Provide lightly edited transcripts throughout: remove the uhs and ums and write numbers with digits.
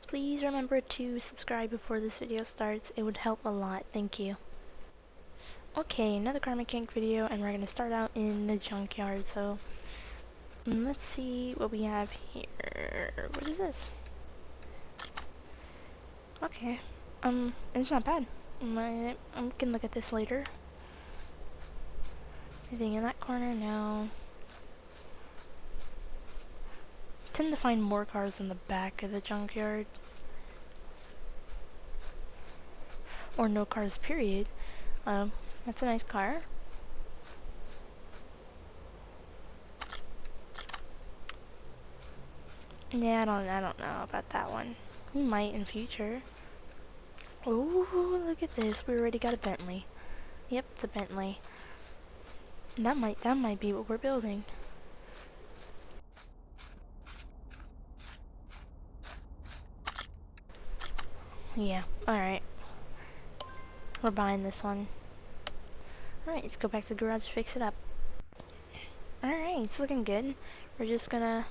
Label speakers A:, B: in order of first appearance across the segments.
A: Please remember to subscribe before this video starts. It would help a lot. Thank you. Okay, another car mechanic video, and we're gonna start out in the junkyard. So let's see what we have here. What is this? Okay, it's not bad. I can look at this later. Anything in that corner? No. I tend to find more cars in the back of the junkyard. Or no cars, period. That's a nice car. Yeah, I don't know about that one. We might in future. Oh, look at this. We already got a Bentley. Yep, it's a Bentley. That might be what we're building. Yeah, alright. We're buying this one. Alright, let's go back to the garage to fix it up. Alright, it's looking good. We're just gonna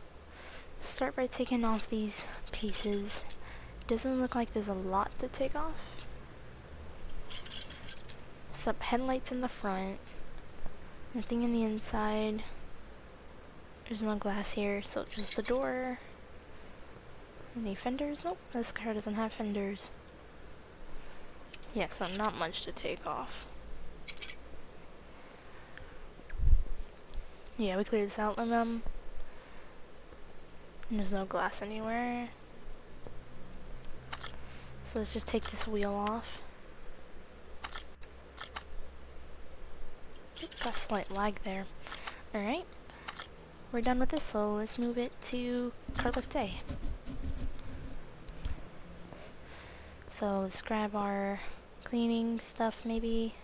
A: start by taking off these pieces. Doesn't look like there's a lot to take off. Except headlights in the front. Nothing in the inside. There's no glass here, so just the door. Any fenders? Nope, this car doesn't have fenders. Yeah, so not much to take off. Yeah, we cleared this out, and there's no glass anywhere. So let's just take this wheel off. Got a slight lag there. Alright, we're done with this, so let's move it to car lift A. So let's grab our cleaning stuff, maybe.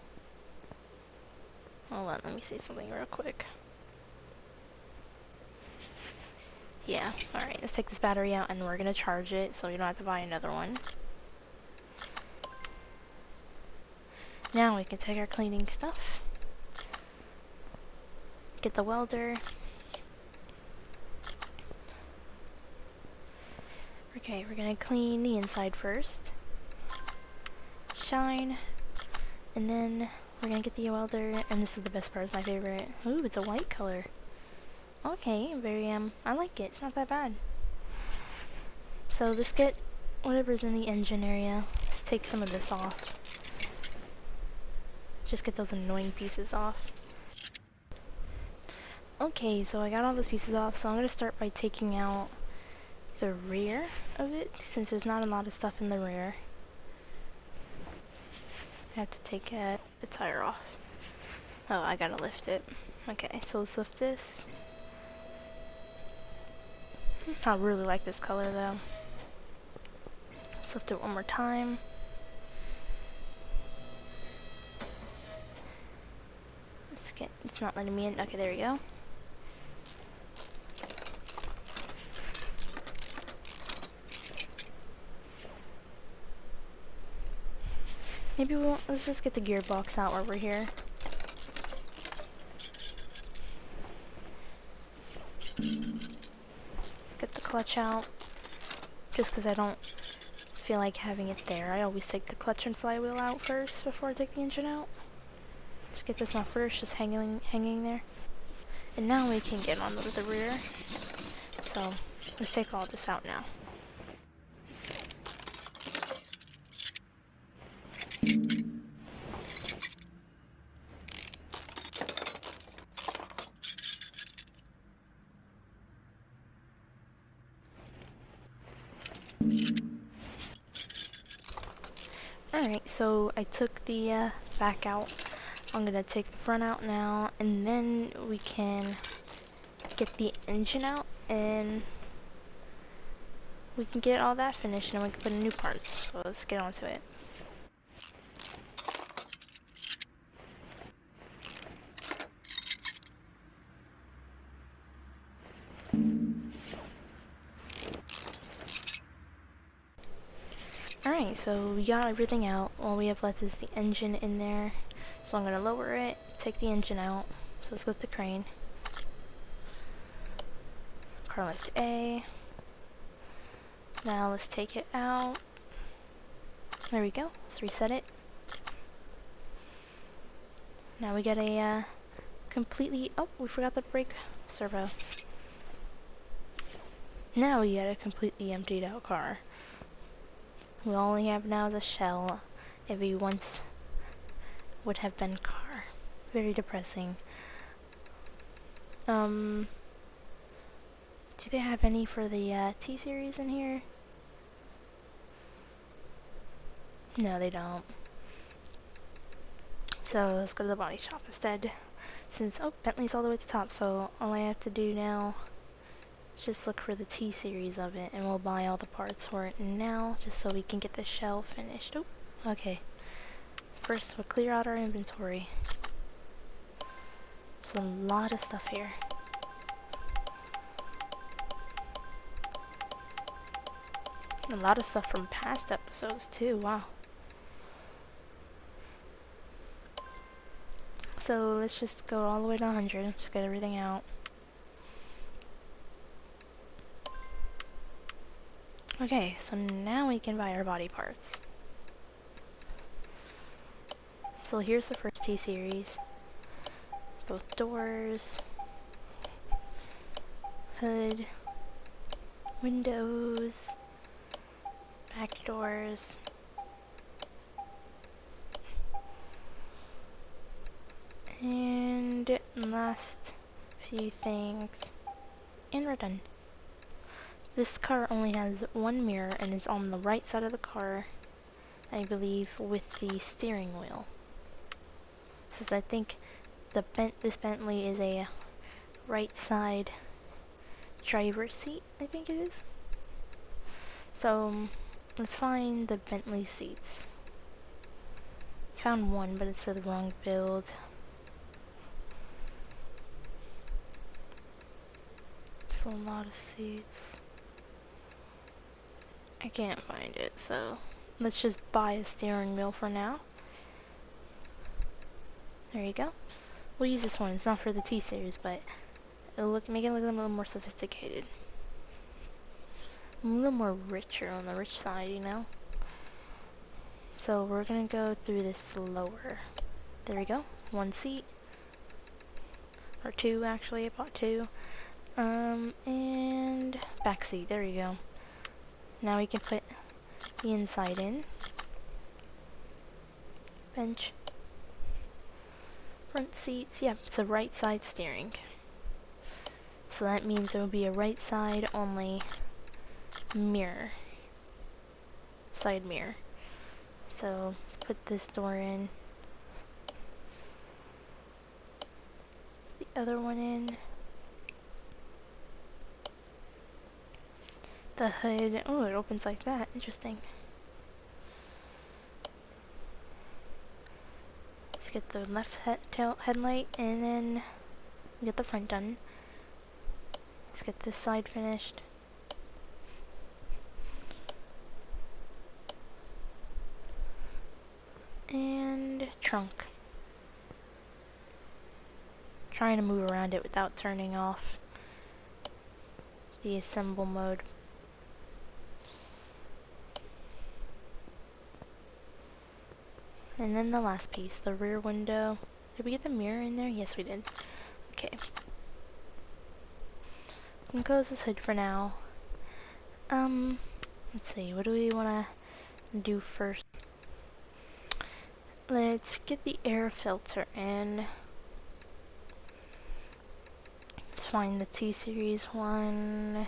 A: Hold on, let me see something real quick. Yeah, alright, let's take this battery out and we're gonna charge it so we don't have to buy another one. Now we can take our cleaning stuff. Get the welder. Okay, we're gonna clean the inside first. Shine. And then we're gonna get the welder, and this is the best part, it's my favorite. Ooh, it's a white color. Okay, very, I like it, it's not that bad. So let's get whatever's in the engine area. Let's take some of this off. Just get those annoying pieces off. Okay, so I got all those pieces off, so I'm gonna start by taking out the rear of it, since there's not a lot of stuff in the rear. I have to take the tire off. Oh, I gotta lift it. Okay, so let's lift this. I really like this color though. Let's lift it one more time. It's not letting me in. Okay, there we go. Maybe we won't, let's just get the gearbox out while we're here. Let's get the clutch out. Just because I don't feel like having it there. I always take the clutch and flywheel out first before I take the engine out. Let's get this one first, just hanging there. And now we can get on with the rear. So, let's take all this out now. Alright, so I took the back out. I'm gonna take the front out now, and then we can get the engine out, and we can get all that finished, and then we can put in new parts. So let's get onto it. Alright, so we got everything out. All we have left is the engine in there. So I'm going to lower it, take the engine out. So let's lift the crane. Car lift A. Now let's take it out. There we go. Let's reset it. Now we got a completely... Oh, we forgot the brake servo. Now we got a completely emptied out car. We only have now the shell if we once would have been car. Very depressing. Do they have any for the T-Series in here? No, they don't. So let's go to the body shop instead. Since, oh, Bentley's all the way at the top, so all I have to do now is just look for the T-Series of it, and we'll buy all the parts for it now, just so we can get the shell finished. Oh, okay. First, we'll clear out our inventory. There's a lot of stuff here. A lot of stuff from past episodes too, wow. So let's just go all the way to 100, just get everything out. Okay, so now we can buy our body parts. So here's the first T-Series. Both doors, hood, windows, back doors. And last few things, and we're done. This car only has one mirror and it's on the right side of the car, I believe, with the steering wheel. Since I think this Bentley is a right side driver's seat, I think it is. So let's find the Bentley seats. Found one, but it's for the wrong build. It's a lot of seats. I can't find it, so let's just buy a steering wheel for now. There you go. We'll use this one. It's not for the T-Series, but it'll make it look a little more sophisticated. A little more richer on the rich side, you know? So we're gonna go through this slower. There we go. One seat. Or two, actually. I bought two. And back seat. There you go. Now we can put the inside in. Bench. Front seats. Yep, it's a right side steering. So that means there will be a right side only mirror. Side mirror. So let's put this door in. The other one in. The hood. Oh, it opens like that. Interesting. Let's get the left headlight and then get the front done. Let's get this side finished. And trunk. Trying to move around it without turning off the assemble mode. And then the last piece, the rear window. Did we get the mirror in there? Yes, we did. Okay. We can close this hood for now. Let's see, what do we want to do first? Let's get the air filter in. Let's find the T-Series one.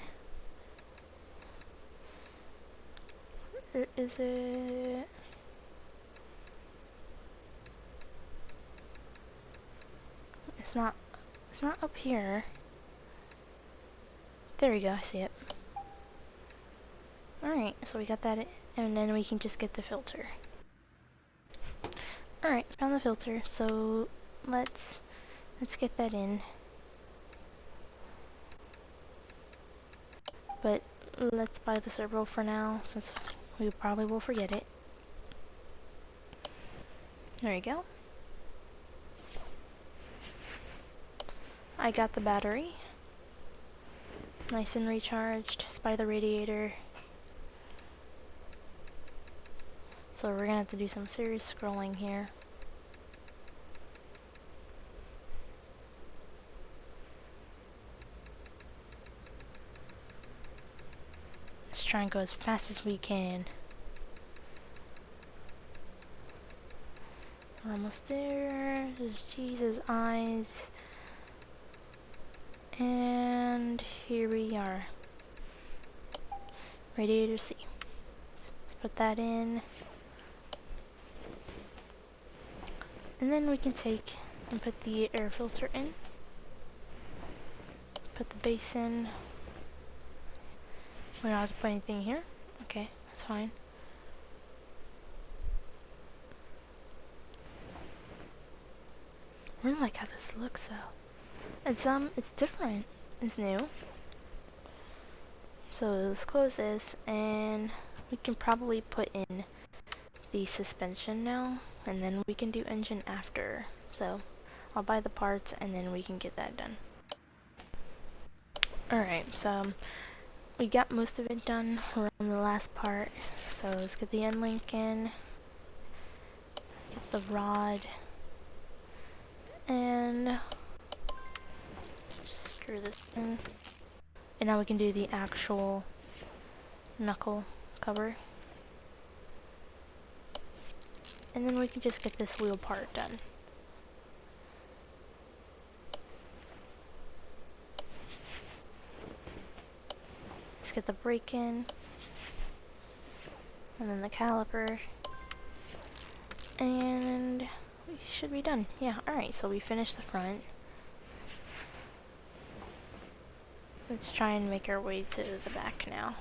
A: Where is it? It's not up here. There we go, I see it. Alright, so we got that, and then we can just get the filter. Alright, found the filter, so let's get that in. But let's buy the servo for now, since we probably will forget it. There you go. I got the battery. Nice and recharged. Just by the radiator. So we're gonna have to do some serious scrolling here. Let's try and go as fast as we can. We're almost there. There's Jesus' eyes. And here we are. Radiator C. Let's put that in. And then we can take and put the air filter in. Put the base in. We don't have to put anything here. Okay, that's fine. I really like how this looks though. It's different. It's new. So let's close this, and we can probably put in the suspension now, and then we can do engine after. So I'll buy the parts, and then we can get that done. Alright, so we got most of it done. We're on the last part. So let's get the end link in. Get the rod. And just screw this in. And now we can do the actual knuckle cover. And then we can just get this wheel part done. Let's get the brake in. And then the caliper. And we should be done. Yeah, alright, so we finished the front. Let's try and make our way to the back now.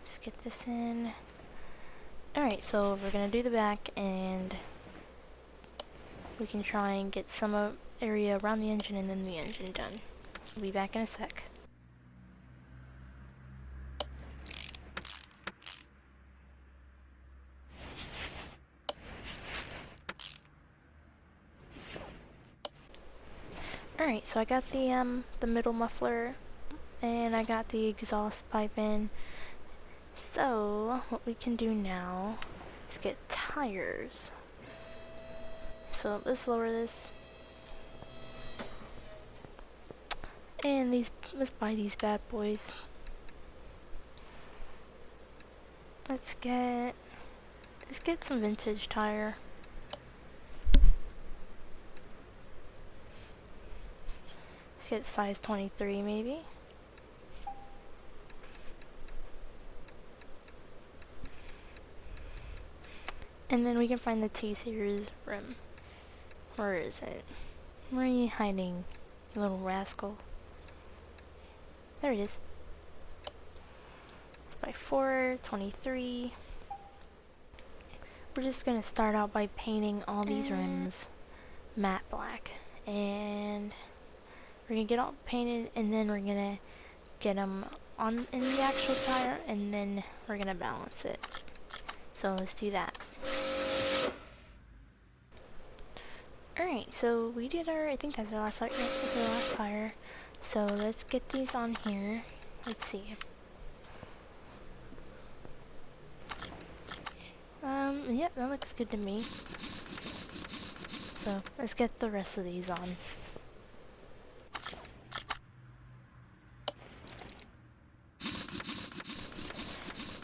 A: Let's get this in. Alright, so we're gonna do the back, and we can try and get some area around the engine and then the engine done. We'll be back in a sec. Alright, so I got the middle muffler, and I got the exhaust pipe in. So what we can do now is get tires. So let's lower this. And let's buy these bad boys. Let's get some vintage tire. Let's get size 23 maybe. And then we can find the T-Series rim. Where is it? Where are you hiding, you little rascal? There it is. By 423. We're just gonna start out by painting all these rims matte black, and we're gonna get all painted, and then we're gonna get them on in the actual tire, and then we're gonna balance it. So let's do that. Alright, so we did I think that's our last tire. That's our last tire. So let's get these on here. Let's see. Yeah, that looks good to me. So let's get the rest of these on.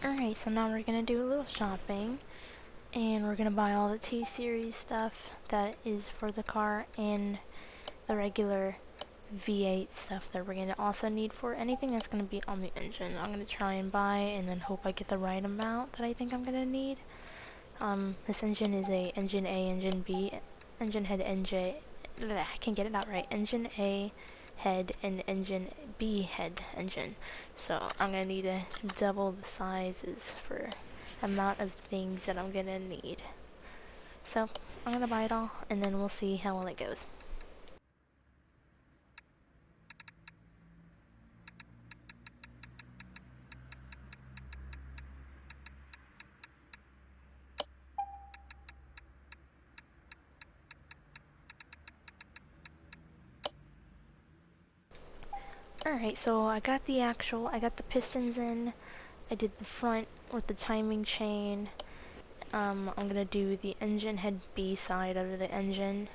A: Alright, so now we're gonna do a little shopping, and we're gonna buy all the T-Series stuff that is for the car, and the regular V8 stuff that we're gonna also need for anything that's gonna be on the engine. I'm gonna try and buy, and then hope I get the right amount that I think I'm gonna need. This engine is a engine A, engine B, engine head, NJ. I can't get it out right. Engine A head and engine B head engine. So I'm gonna need to double the sizes for amount of things that I'm gonna need. So I'm gonna buy it all, and then we'll see how well it goes. Alright, so I got the pistons in. I did the front with the timing chain. I'm gonna do the engine head B side of the engine,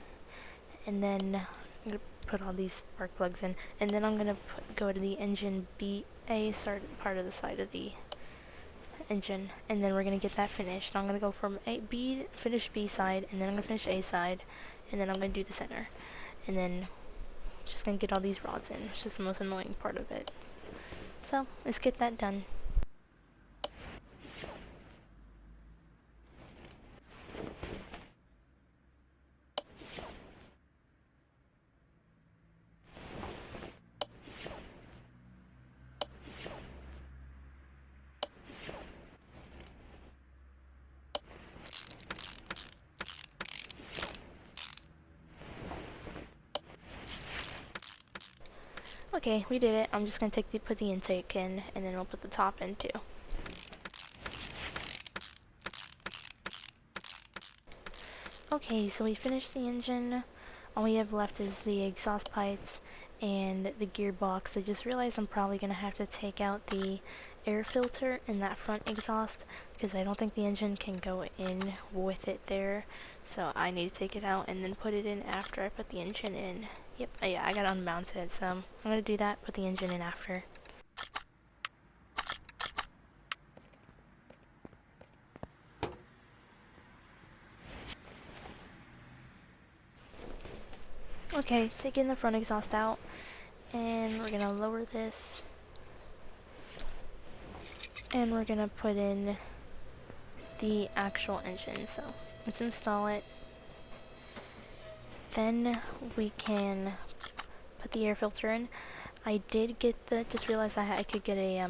A: and then I'm gonna put all these spark plugs in, and then I'm gonna go to the engine B A part of the side of the engine, and then we're gonna get that finished. I'm gonna go from finish B side, and then I'm gonna finish A side, and then I'm gonna do the center, and then just gonna get all these rods in. It's just the most annoying part of it. So let's get that done. Okay, we did it. I'm just gonna put the intake in, and then we'll put the top in too. Okay, so we finished the engine. All we have left is the exhaust pipes and the gearbox. I just realized I'm probably gonna have to take out the air filter in that front exhaust because I don't think the engine can go in with it there. So I need to take it out and then put it in after I put the engine in. Yep, yeah, I gotta unmount it, so I'm gonna do that, put the engine in after. Okay, taking the front exhaust out, and we're gonna lower this, and we're gonna put in the actual engine, so let's install it. Then we can put the air filter in. I did get just realized I could get a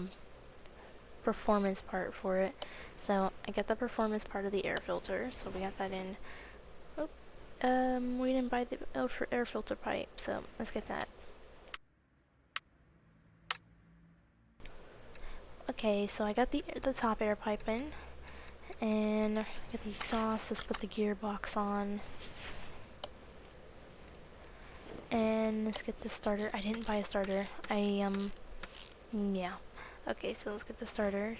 A: performance part for it. So I got the performance part of the air filter, so we got that in. Oh, we didn't buy the air filter pipe, so let's get that. Okay, so I got the top air pipe in, and get the exhaust. Let's put the gearbox on. And let's get the starter. I didn't buy a starter. Yeah. Okay, so let's get the starter.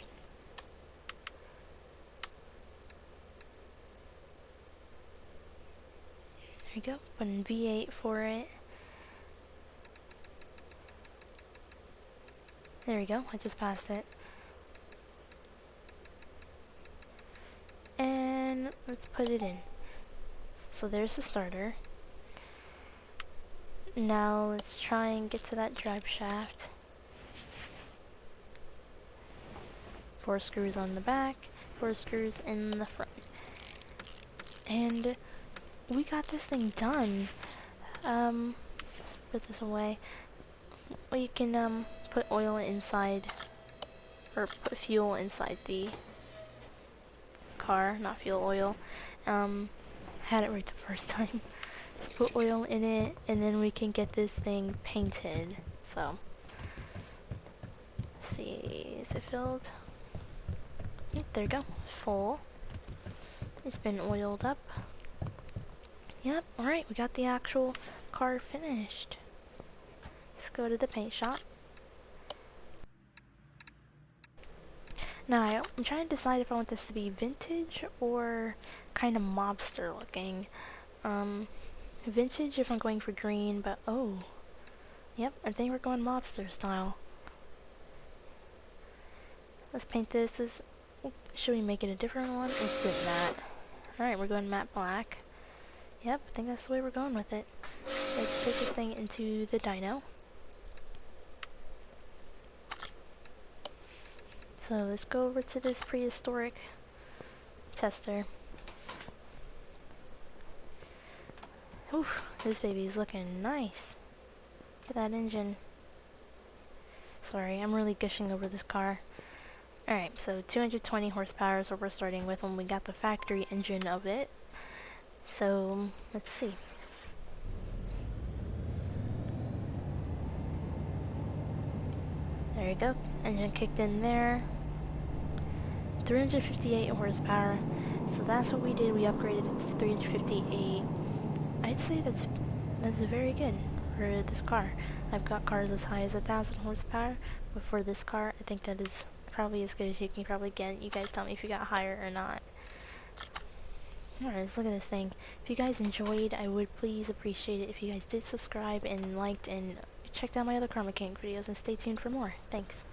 A: There you go. Put in V8 for it. There we go. I just passed it. And let's put it in. So there's the starter. Now let's try and get to that drive shaft. 4 screws on the back, 4 screws in the front. And we got this thing done. Let's put this away. We can put oil inside, or put fuel inside the car, not fuel, oil. Had it right the first time. Let's put oil in it, and then we can get this thing painted. So, let's see, is it filled? Yep, there you go, full. It's been oiled up. Yep, alright, we got the actual car finished. Let's go to the paint shop. Now, I'm trying to decide if I want this to be vintage or kind of mobster looking. Vintage if I'm going for green, but oh. Yep, I think we're going mobster style. Let's paint this as... Should we make it a different one? Let's do it matte. Alright, we're going matte black. Yep, I think that's the way we're going with it. Let's take this thing into the dyno. So let's go over to this prehistoric tester. Oof, this baby's looking nice. Look at that engine. Sorry, I'm really gushing over this car. Alright, so 220 horsepower is what we're starting with when we got the factory engine of it. So, let's see. There you go, engine kicked in there. 358 horsepower. So that's what we did, we upgraded it to 358. I'd say that's very good for this car. I've got cars as high as 1,000 horsepower, but for this car, I think that is probably as good as you can probably get. You guys tell me if you got higher or not. Alright, let's look at this thing. If you guys enjoyed, I would please appreciate it if you guys did subscribe and liked and checked out my other car mechanic videos, and stay tuned for more. Thanks.